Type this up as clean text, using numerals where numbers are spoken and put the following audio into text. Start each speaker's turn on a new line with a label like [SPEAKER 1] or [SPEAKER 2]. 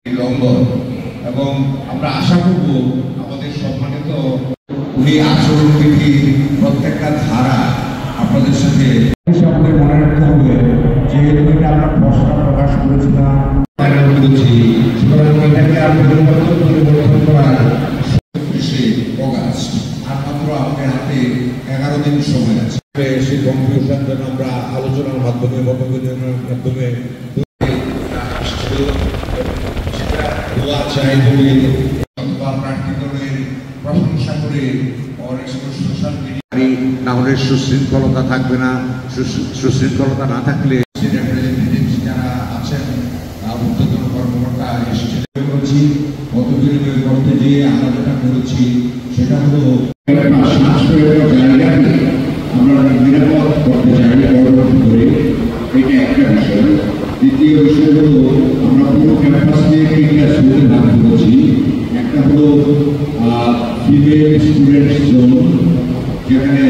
[SPEAKER 1] লঙ্ঘন এবং আমরা আশা করব আমাদের সম্মানিত উনি আচরণবিধির প্রত্যেকটা ধারা আপনাদের সাথে আমাদের মনে রাখতে হবে। যেহেতু এটা আমরা প্রশ্ন প্রকাশ করেছিলাম সুতরাং এটাকে পরিবর্তন করার 30শে অগাস্ট আর মাত্র আমাদের হাতে 11 দিন সময় আছে। সেই কনফিউশন যেন আমরা আলোচনার মাধ্যমে মতবিনিময়ের মাধ্যমে প্রশংসা করে সোশ্যাল মিডিয়া না হলে সুশৃঙ্খলতা থাকবে না। সুশৃঙ্খলতা না থাকলে যারা আছেন ঊর্ধ্বতন কর্মকর্তা এসেছিলেন করেছি মতবিনিময় করতে গিয়ে আমরা যেটা করেছি সেটা হলো জায়গাকে আমরা নিরাপদ করতে চাই পরবর্তী করে। এটা একটা বিষয়। দ্বিতীয় বিষয় হলো আমরা পুরো ক্যাম্পাস নিয়ে তিনটা স্কুলে ভাগ করেছি। একটা হলো ফিমেল স্টুডেন্টস জোন, যেখানে